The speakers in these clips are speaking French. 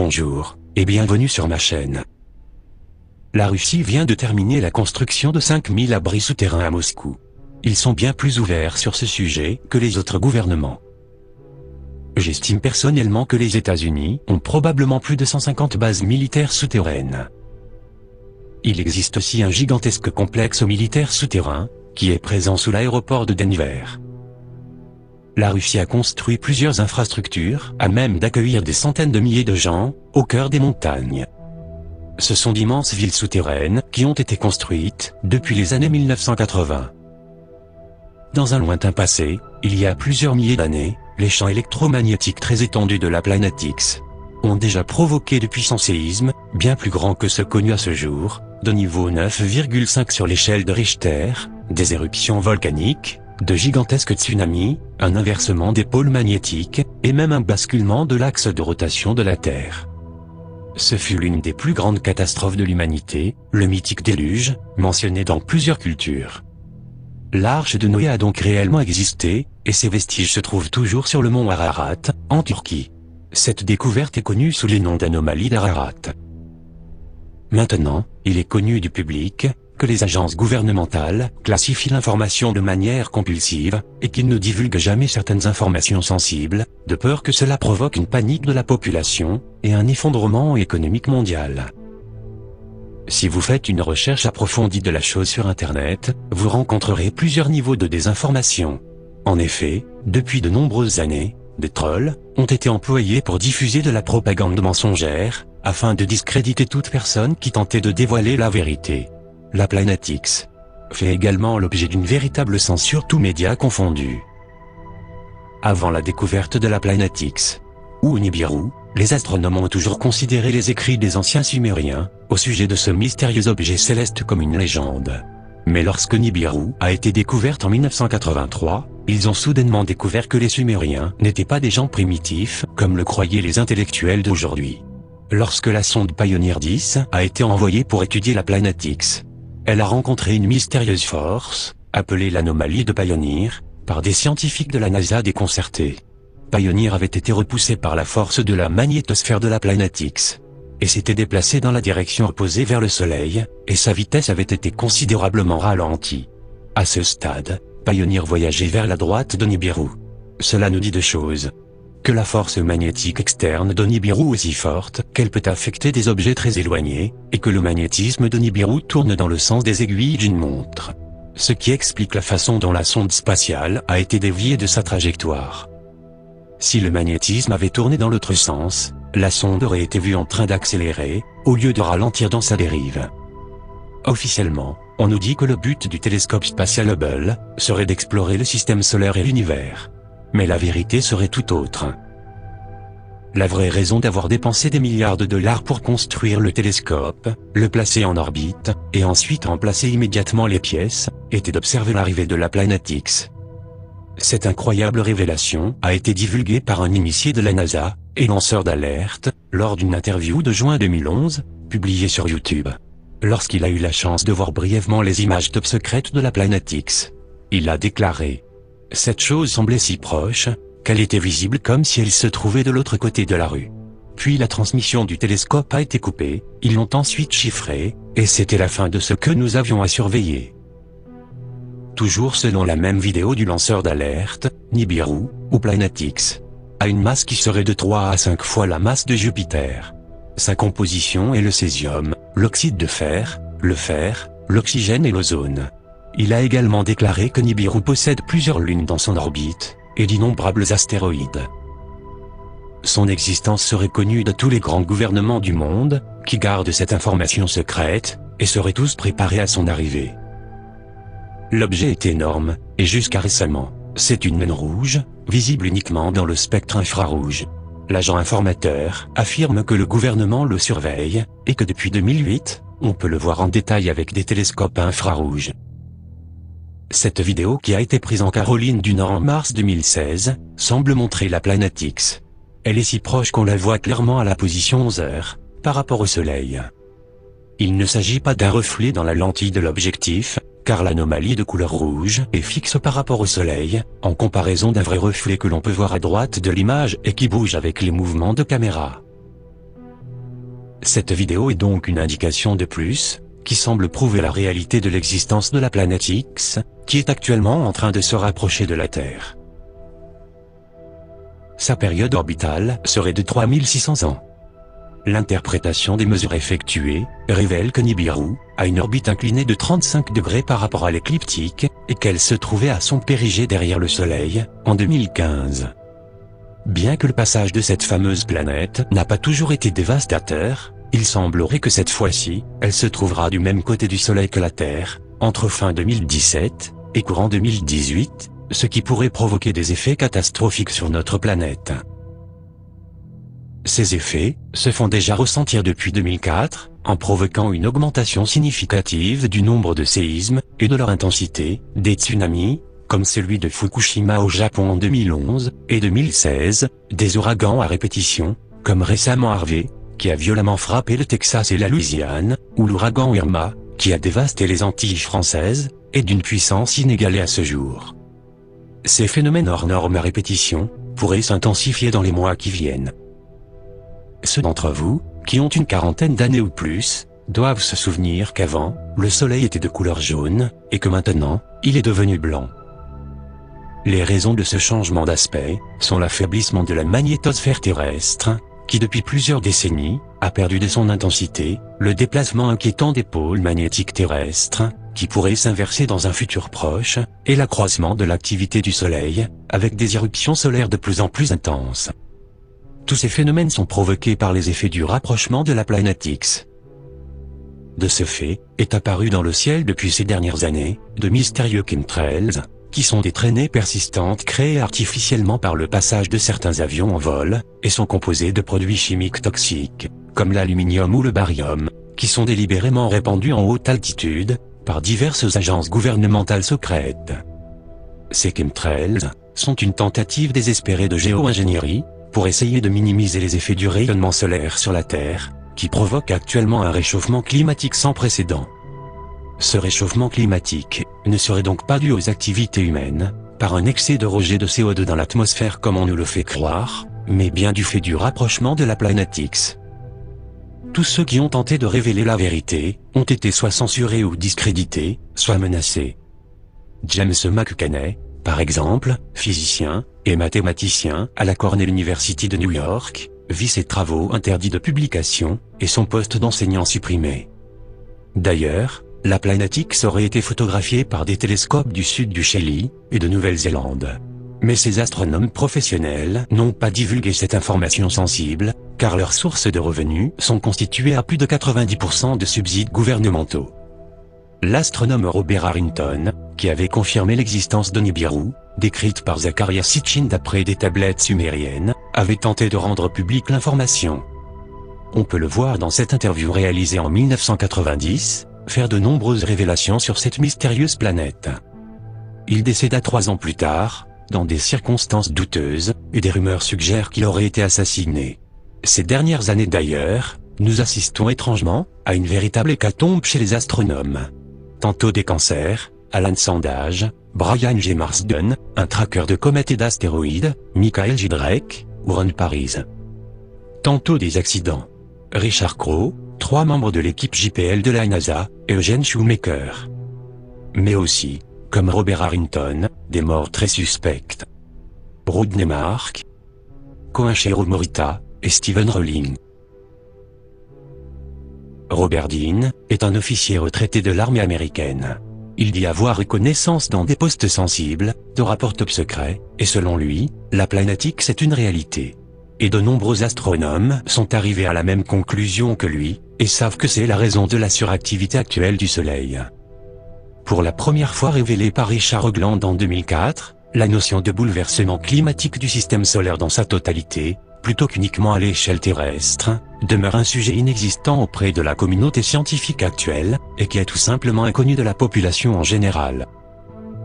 Bonjour, et bienvenue sur ma chaîne. La Russie vient de terminer la construction de 5000 abris souterrains à Moscou. Ils sont bien plus ouverts sur ce sujet que les autres gouvernements. J'estime personnellement que les États-Unis ont probablement plus de 150 bases militaires souterraines. Il existe aussi un gigantesque complexe militaire souterrain, qui est présent sous l'aéroport de Denver. La Russie a construit plusieurs infrastructures à même d'accueillir des centaines de milliers de gens, au cœur des montagnes. Ce sont d'immenses villes souterraines qui ont été construites depuis les années 1980. Dans un lointain passé, il y a plusieurs milliers d'années, les champs électromagnétiques très étendus de la planète X ont déjà provoqué de puissants séismes, bien plus grands que ceux connus à ce jour, de niveau 9,5 sur l'échelle de Richter, des éruptions volcaniques, de gigantesques tsunamis, un inversement des pôles magnétiques, et même un basculement de l'axe de rotation de la Terre. Ce fut l'une des plus grandes catastrophes de l'humanité, le mythique déluge, mentionné dans plusieurs cultures. L'Arche de Noé a donc réellement existé, et ses vestiges se trouvent toujours sur le mont Ararat, en Turquie. Cette découverte est connue sous les noms d'anomalie d'Ararat. Maintenant, il est connu du public que les agences gouvernementales classifient l'information de manière compulsive, et qu'ils ne divulguent jamais certaines informations sensibles, de peur que cela provoque une panique de la population, et un effondrement économique mondial. Si vous faites une recherche approfondie de la chose sur Internet, vous rencontrerez plusieurs niveaux de désinformation. En effet, depuis de nombreuses années, des trolls ont été employés pour diffuser de la propagande mensongère, afin de discréditer toute personne qui tentait de dévoiler la vérité. La planète X fait également l'objet d'une véritable censure tous médias confondus. Avant la découverte de la planète X, ou Nibiru, les astronomes ont toujours considéré les écrits des anciens Sumériens, au sujet de ce mystérieux objet céleste comme une légende. Mais lorsque Nibiru a été découverte en 1983, ils ont soudainement découvert que les Sumériens n'étaient pas des gens primitifs, comme le croyaient les intellectuels d'aujourd'hui. Lorsque la sonde Pioneer 10 a été envoyée pour étudier la planète X, elle a rencontré une mystérieuse force, appelée l'anomalie de Pioneer, par des scientifiques de la NASA déconcertés. Pioneer avait été repoussée par la force de la magnétosphère de la planète X, et s'était déplacée dans la direction opposée vers le Soleil, et sa vitesse avait été considérablement ralentie. À ce stade, Pioneer voyageait vers la droite de Nibiru. Cela nous dit deux choses. Que la force magnétique externe de Nibiru est aussi forte qu'elle peut affecter des objets très éloignés, et que le magnétisme de Nibiru tourne dans le sens des aiguilles d'une montre. Ce qui explique la façon dont la sonde spatiale a été déviée de sa trajectoire. Si le magnétisme avait tourné dans l'autre sens, la sonde aurait été vue en train d'accélérer, au lieu de ralentir dans sa dérive. Officiellement, on nous dit que le but du télescope spatial Hubble serait d'explorer le système solaire et l'univers. Mais la vérité serait tout autre. La vraie raison d'avoir dépensé des milliards de dollars pour construire le télescope, le placer en orbite, et ensuite remplacer immédiatement les pièces, était d'observer l'arrivée de la planète X. Cette incroyable révélation a été divulguée par un initié de la NASA, et lanceur d'alerte, lors d'une interview de juin 2011, publiée sur YouTube. Lorsqu'il a eu la chance de voir brièvement les images top secrètes de la planète X, il a déclaré: cette chose semblait si proche, qu'elle était visible comme si elle se trouvait de l'autre côté de la rue. Puis la transmission du télescope a été coupée, ils l'ont ensuite chiffrée, et c'était la fin de ce que nous avions à surveiller. Toujours selon la même vidéo du lanceur d'alerte, Nibiru, ou planète X, a une masse qui serait de 3 à 5 fois la masse de Jupiter. Sa composition est le césium, l'oxyde de fer, le fer, l'oxygène et l'ozone. Il a également déclaré que Nibiru possède plusieurs lunes dans son orbite, et d'innombrables astéroïdes. Son existence serait connue de tous les grands gouvernements du monde, qui gardent cette information secrète, et seraient tous préparés à son arrivée. L'objet est énorme, et jusqu'à récemment, c'est une naine rouge, visible uniquement dans le spectre infrarouge. L'agent informateur affirme que le gouvernement le surveille, et que depuis 2008, on peut le voir en détail avec des télescopes infrarouges. Cette vidéo qui a été prise en Caroline du Nord en mars 2016, semble montrer la planète X. Elle est si proche qu'on la voit clairement à la position 11h, par rapport au Soleil. Il ne s'agit pas d'un reflet dans la lentille de l'objectif, car l'anomalie de couleur rouge est fixe par rapport au Soleil, en comparaison d'un vrai reflet que l'on peut voir à droite de l'image et qui bouge avec les mouvements de caméra. Cette vidéo est donc une indication de plus, qui semble prouver la réalité de l'existence de la planète X, qui est actuellement en train de se rapprocher de la Terre. Sa période orbitale serait de 3600 ans. L'interprétation des mesures effectuées révèle que Nibiru a une orbite inclinée de 35 degrés par rapport à l'écliptique, et qu'elle se trouvait à son périgée derrière le Soleil, en 2015. Bien que le passage de cette fameuse planète n'a pas toujours été dévastateur, il semblerait que cette fois-ci, elle se trouvera du même côté du Soleil que la Terre, entre fin 2017 et courant 2018, ce qui pourrait provoquer des effets catastrophiques sur notre planète. Ces effets se font déjà ressentir depuis 2004, en provoquant une augmentation significative du nombre de séismes et de leur intensité, des tsunamis, comme celui de Fukushima au Japon en 2011 et 2016, des ouragans à répétition, comme récemment Harvey, qui a violemment frappé le Texas et la Louisiane, ou l'ouragan Irma, qui a dévasté les Antilles françaises, et d'une puissance inégalée à ce jour. Ces phénomènes hors normes à répétition pourraient s'intensifier dans les mois qui viennent. Ceux d'entre vous, qui ont une quarantaine d'années ou plus, doivent se souvenir qu'avant, le Soleil était de couleur jaune, et que maintenant, il est devenu blanc. Les raisons de ce changement d'aspect sont l'affaiblissement de la magnétosphère terrestre, qui depuis plusieurs décennies, a perdu de son intensité, le déplacement inquiétant des pôles magnétiques terrestres, qui pourrait s'inverser dans un futur proche, et l'accroissement de l'activité du Soleil, avec des éruptions solaires de plus en plus intenses. Tous ces phénomènes sont provoqués par les effets du rapprochement de la planète X. De ce fait, est apparu dans le ciel depuis ces dernières années, de mystérieux chemtrails, qui sont des traînées persistantes créées artificiellement par le passage de certains avions en vol, et sont composés de produits chimiques toxiques, comme l'aluminium ou le barium, qui sont délibérément répandus en haute altitude, par diverses agences gouvernementales secrètes. Ces chemtrails sont une tentative désespérée de géo-ingénierie, pour essayer de minimiser les effets du rayonnement solaire sur la Terre, qui provoque actuellement un réchauffement climatique sans précédent. Ce réchauffement climatique ne serait donc pas dû aux activités humaines, par un excès de rejet de CO2 dans l'atmosphère comme on nous le fait croire, mais bien du fait du rapprochement de la planète X. Tous ceux qui ont tenté de révéler la vérité ont été soit censurés ou discrédités, soit menacés. James McCanney, par exemple, physicien et mathématicien à la Cornell University de New York, vit ses travaux interdits de publication et son poste d'enseignant supprimé. D'ailleurs, la planète X aurait été photographiée par des télescopes du sud du Chili et de Nouvelle-Zélande. Mais ces astronomes professionnels n'ont pas divulgué cette information sensible, car leurs sources de revenus sont constituées à plus de 90% de subsides gouvernementaux. L'astronome Robert Harrington, qui avait confirmé l'existence de Nibiru, décrite par Zecharia Sitchin d'après des tablettes sumériennes, avait tenté de rendre publique l'information. On peut le voir dans cette interview réalisée en 1990, faire de nombreuses révélations sur cette mystérieuse planète. Il décéda 3 ans plus tard, dans des circonstances douteuses, et des rumeurs suggèrent qu'il aurait été assassiné. Ces dernières années d'ailleurs, nous assistons étrangement à une véritable hécatombe chez les astronomes. Tantôt des cancers, Alan Sandage, Brian G. Marsden, un traqueur de comètes et d'astéroïdes, Michael J. Drake, ou Ron Paris. Tantôt des accidents. Richard Crowe, 3 membres de l'équipe JPL de la NASA, et Eugene Shoemaker. Mais aussi, comme Robert Harrington, des morts très suspectes. Rodney Mark, Koichiro Morita, et Stephen Rowling. Robert Dean est un officier retraité de l'armée américaine. Il dit avoir eu connaissance dans des postes sensibles, de rapports top secrets, et selon lui, la planète X est une réalité. Et de nombreux astronomes sont arrivés à la même conclusion que lui, et savent que c'est la raison de la suractivité actuelle du Soleil. Pour la première fois révélée par Richard Hoagland en 2004, la notion de bouleversement climatique du système solaire dans sa totalité, plutôt qu'uniquement à l'échelle terrestre, demeure un sujet inexistant auprès de la communauté scientifique actuelle, et qui est tout simplement inconnu de la population en général.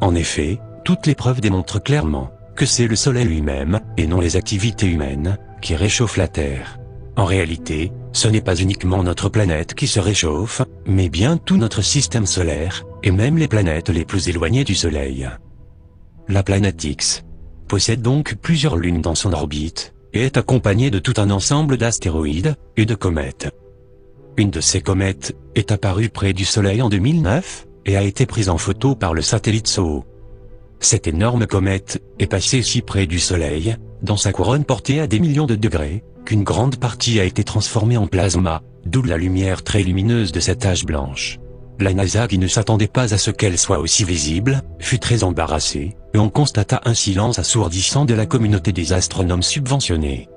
En effet, toutes les preuves démontrent clairement que c'est le Soleil lui-même, et non les activités humaines, qui réchauffent la Terre. En réalité, ce n'est pas uniquement notre planète qui se réchauffe, mais bien tout notre système solaire, et même les planètes les plus éloignées du Soleil. La planète X possède donc plusieurs lunes dans son orbite, et est accompagnée de tout un ensemble d'astéroïdes et de comètes. une de ces comètes, est apparue près du Soleil en 2009, et a été prise en photo par le satellite SOHO. Cette énorme comète est passée si près du Soleil, dans sa couronne portée à des millions de degrés, qu'une grande partie a été transformée en plasma, d'où la lumière très lumineuse de cette tache blanche. La NASA, qui ne s'attendait pas à ce qu'elle soit aussi visible, fut très embarrassée, et on constata un silence assourdissant de la communauté des astronomes subventionnés.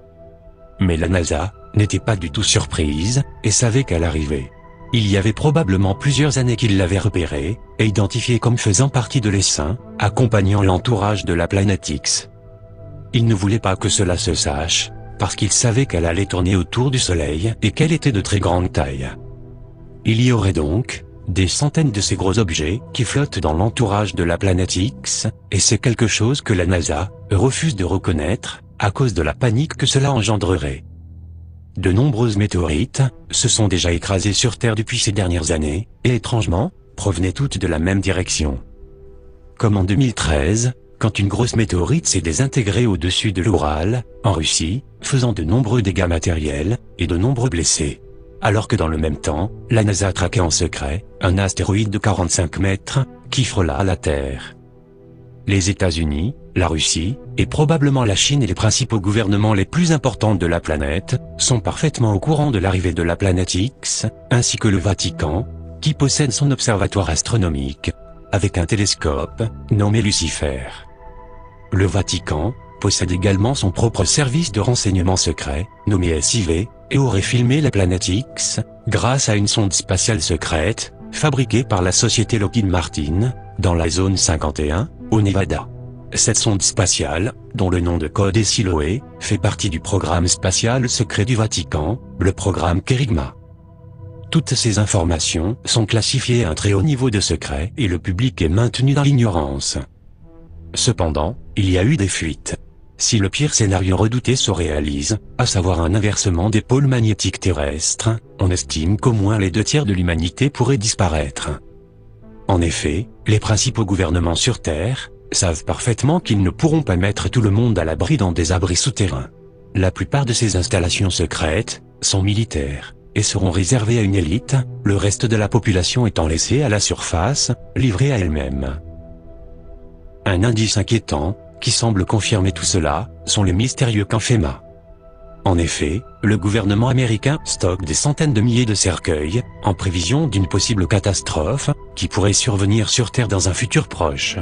Mais la NASA n'était pas du tout surprise, et savait qu'elle arrivait. Il y avait probablement plusieurs années qu'il l'avait repérée, et identifiée comme faisant partie de l'essaim, accompagnant l'entourage de la planète X. Il ne voulait pas que cela se sache, parce qu'il savait qu'elle allait tourner autour du Soleil et qu'elle était de très grande taille. Il y aurait donc des centaines de ces gros objets qui flottent dans l'entourage de la planète X, et c'est quelque chose que la NASA refuse de reconnaître, à cause de la panique que cela engendrerait. De nombreuses météorites se sont déjà écrasées sur Terre depuis ces dernières années, et étrangement, provenaient toutes de la même direction. Comme en 2013, quand une grosse météorite s'est désintégrée au-dessus de l'Oural, en Russie, faisant de nombreux dégâts matériels, et de nombreux blessés. Alors que dans le même temps, la NASA traquait en secret un astéroïde de 45 mètres, qui frôla la Terre. Les États-Unis, la Russie, et probablement la Chine et les principaux gouvernements les plus importants de la planète, sont parfaitement au courant de l'arrivée de la planète X, ainsi que le Vatican, qui possède son observatoire astronomique, avec un télescope, nommé Lucifer. Le Vatican possède également son propre service de renseignement secret, nommé SIV, et aurait filmé la planète X, grâce à une sonde spatiale secrète, fabriquée par la société Lockheed Martin, dans la zone 51, au Nevada. Cette sonde spatiale, dont le nom de code est Siloé, fait partie du programme spatial secret du Vatican, le programme Kerygma. Toutes ces informations sont classifiées à un très haut niveau de secret et le public est maintenu dans l'ignorance. Cependant, il y a eu des fuites. Si le pire scénario redouté se réalise, à savoir un inversement des pôles magnétiques terrestres, on estime qu'au moins les 2/3 de l'humanité pourraient disparaître. En effet, les principaux gouvernements sur Terre savent parfaitement qu'ils ne pourront pas mettre tout le monde à l'abri dans des abris souterrains. La plupart de ces installations secrètes sont militaires et seront réservées à une élite, le reste de la population étant laissée à la surface, livrée à elle-même. Un indice inquiétant, qui semble confirmer tout cela, sont les mystérieux camps FEMA. En effet, le gouvernement américain stocke des centaines de milliers de cercueils, en prévision d'une possible catastrophe, qui pourrait survenir sur Terre dans un futur proche.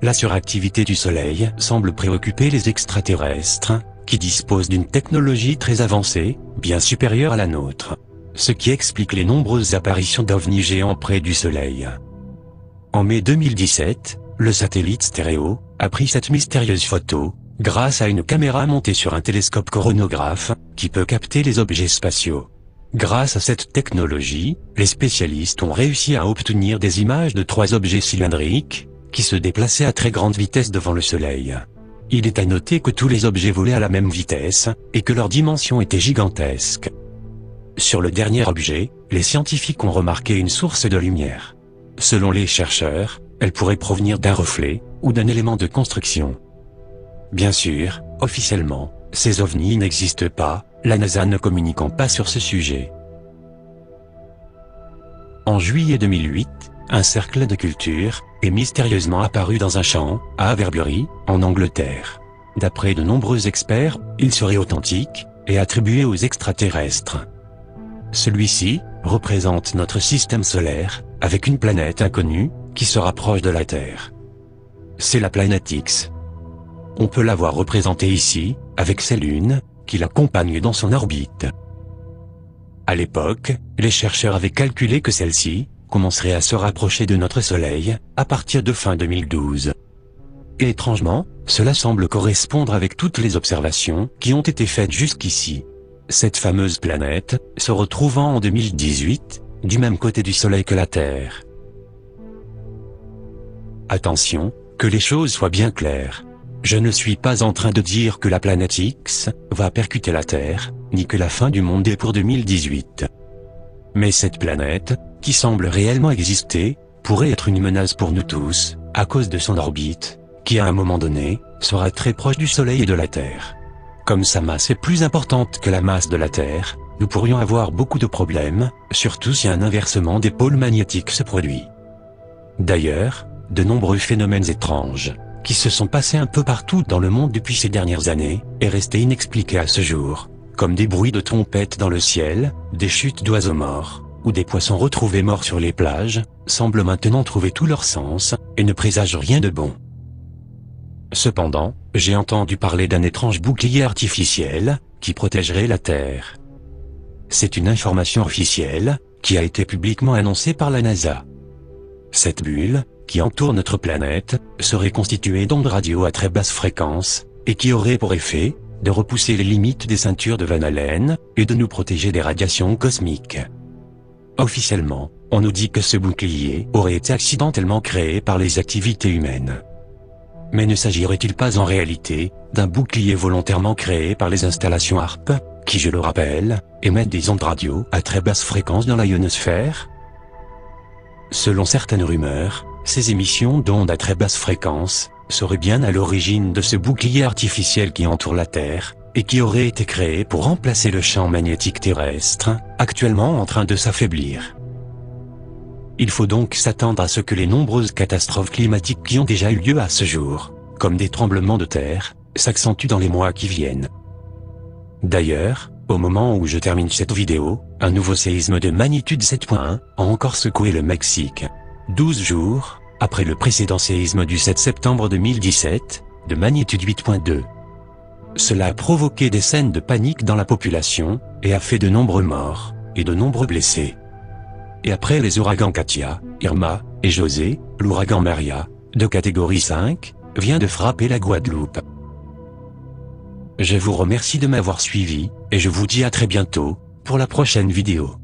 La suractivité du Soleil semble préoccuper les extraterrestres, qui disposent d'une technologie très avancée, bien supérieure à la nôtre. Ce qui explique les nombreuses apparitions d'ovnis géants près du Soleil. En mai 2017, le satellite stéréo a pris cette mystérieuse photo, grâce à une caméra montée sur un télescope coronographe, qui peut capter les objets spatiaux. Grâce à cette technologie, les spécialistes ont réussi à obtenir des images de 3 objets cylindriques, qui se déplaçaient à très grande vitesse devant le Soleil. Il est à noter que tous les objets volaient à la même vitesse, et que leur dimension était gigantesque. Sur le dernier objet, les scientifiques ont remarqué une source de lumière. Selon les chercheurs, elle pourrait provenir d'un reflet, ou d'un élément de construction. Bien sûr, officiellement, ces ovnis n'existent pas, la NASA ne communiquant pas sur ce sujet. En juillet 2008, un cercle de culture est mystérieusement apparu dans un champ, à Avebury, en Angleterre. D'après de nombreux experts, il serait authentique, et attribué aux extraterrestres. Celui-ci représente notre système solaire, avec une planète inconnue, qui se rapproche de la Terre. C'est la planète X. On peut la voir représentée ici, avec ses lunes, qui l'accompagnent dans son orbite. À l'époque, les chercheurs avaient calculé que celle-ci commencerait à se rapprocher de notre Soleil, à partir de fin 2012. Et étrangement, cela semble correspondre avec toutes les observations qui ont été faites jusqu'ici. Cette fameuse planète se retrouvant en 2018, du même côté du Soleil que la Terre. Attention, que les choses soient bien claires. Je ne suis pas en train de dire que la planète X va percuter la Terre, ni que la fin du monde est pour 2018. Mais cette planète, qui semble réellement exister, pourrait être une menace pour nous tous, à cause de son orbite, qui à un moment donné, sera très proche du Soleil et de la Terre. Comme sa masse est plus importante que la masse de la Terre, nous pourrions avoir beaucoup de problèmes, surtout si un inversement des pôles magnétiques se produit. D'ailleurs, de nombreux phénomènes étranges, qui se sont passés un peu partout dans le monde depuis ces dernières années, est resté inexpliqués à ce jour, comme des bruits de trompettes dans le ciel, des chutes d'oiseaux morts, ou des poissons retrouvés morts sur les plages, semblent maintenant trouver tout leur sens, et ne présagent rien de bon. Cependant, j'ai entendu parler d'un étrange bouclier artificiel, qui protégerait la Terre. C'est une information officielle, qui a été publiquement annoncée par la NASA. Cette bulle, qui entoure notre planète, serait constituée d'ondes radio à très basse fréquence, et qui aurait pour effet, de repousser les limites des ceintures de Van Allen, et de nous protéger des radiations cosmiques. Officiellement, on nous dit que ce bouclier aurait été accidentellement créé par les activités humaines. Mais ne s'agirait-il pas en réalité, d'un bouclier volontairement créé par les installations HAARP, qui je le rappelle, émettent des ondes radio à très basse fréquence dans la ionosphère? Selon certaines rumeurs, ces émissions d'ondes à très basse fréquence seraient bien à l'origine de ce bouclier artificiel qui entoure la Terre, et qui aurait été créé pour remplacer le champ magnétique terrestre, actuellement en train de s'affaiblir. Il faut donc s'attendre à ce que les nombreuses catastrophes climatiques qui ont déjà eu lieu à ce jour, comme des tremblements de terre, s'accentuent dans les mois qui viennent. D'ailleurs, au moment où je termine cette vidéo, un nouveau séisme de magnitude 7.1 a encore secoué le Mexique. 12 jours, après le précédent séisme du 7 septembre 2017, de magnitude 8.2. Cela a provoqué des scènes de panique dans la population, et a fait de nombreux morts, et de nombreux blessés. Et après les ouragans Katia, Irma, et José, l'ouragan Maria, de catégorie 5, vient de frapper la Guadeloupe. Je vous remercie de m'avoir suivi, et je vous dis à très bientôt, pour la prochaine vidéo.